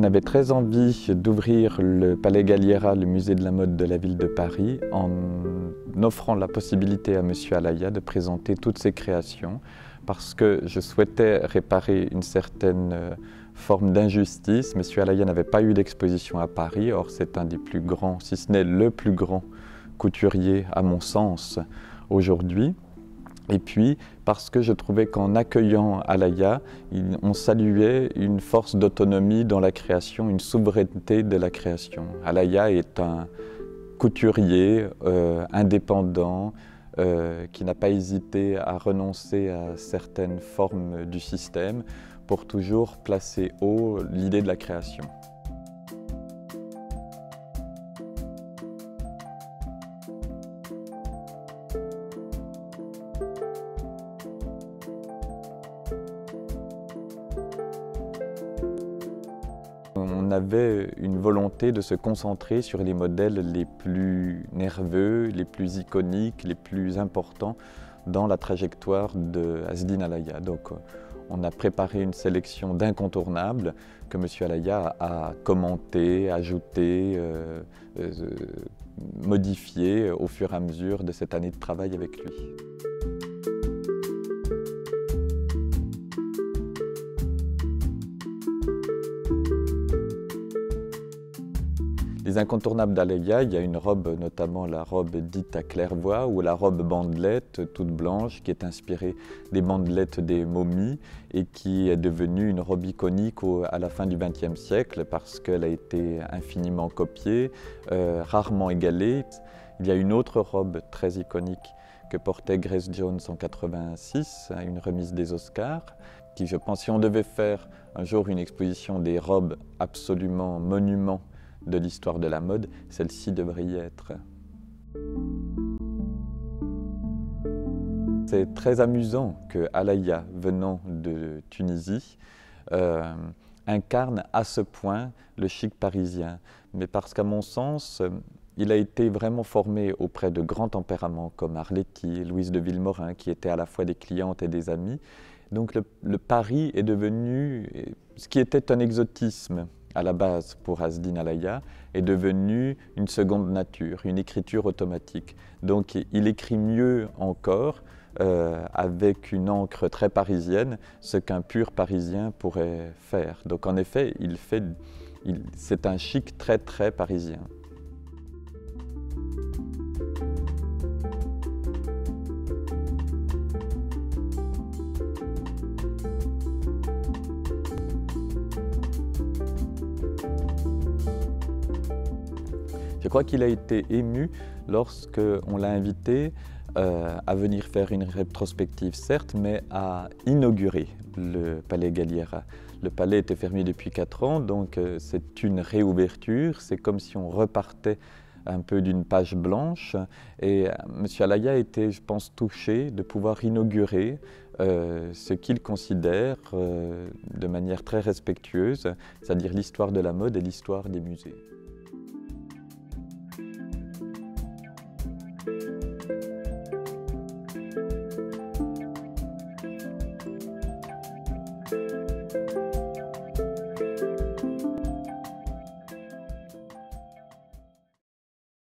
avait très envie d'ouvrir le Palais Galliera, le musée de la mode de la ville de Paris, en offrant la possibilité à M. Alaya de présenter toutes ses créations, parce que je souhaitais réparer une certaine forme d'injustice. M. Alaya n'avait pas eu d'exposition à Paris, or c'est un des plus grands, si ce n'est le plus grand couturier, à mon sens, aujourd'hui. Et puis, parce que je trouvais qu'en accueillant Alaya, on saluait une force d'autonomie dans la création, une souveraineté de la création. Alaya est un couturier indépendant qui n'a pas hésité à renoncer à certaines formes du système pour toujours placer haut l'idée de la création. On avait une volonté de se concentrer sur les modèles les plus nerveux, les plus iconiques, les plus importants dans la trajectoire de Asdine Alaya. Donc on a préparé une sélection d'incontournables que M. Alaya a commenté, ajouté, modifié au fur et à mesure de cette année de travail avec lui. Les incontournables d'Alaya, il y a une robe, notamment la robe dite à claire-voie ou la robe bandelette toute blanche qui est inspirée des bandelettes des momies et qui est devenue une robe iconique à la fin du XXe siècle parce qu'elle a été infiniment copiée, rarement égalée. Il y a une autre robe très iconique que portait Grace Jones en 1986, une remise des Oscars, qui, je pense, si on devait faire un jour une exposition des robes absolument monuments de l'histoire de la mode, celle-ci devrait y être. C'est très amusant que Alaya, venant de Tunisie, incarne à ce point le chic parisien. Mais parce qu'à mon sens, il a été vraiment formé auprès de grands tempéraments comme Arletty, Louise de Villemorin, qui étaient à la fois des clientes et des amies. Donc le Paris est devenu, ce qui était un exotisme à la base pour Asdine Alaya, est devenu une seconde nature, une écriture automatique. Donc il écrit mieux encore, avec une encre très parisienne, ce qu'un pur parisien pourrait faire. Donc en effet, c'est un chic très très parisien. Je crois qu'il a été ému lorsqu'on l'a invité à venir faire une rétrospective, certes, mais à inaugurer le Palais Galliera. Le palais était fermé depuis 4 ans, donc c'est une réouverture. C'est comme si on repartait un peu d'une page blanche. Et M. Alaya était, je pense, touché de pouvoir inaugurer ce qu'il considère de manière très respectueuse, c'est-à-dire l'histoire de la mode et l'histoire des musées.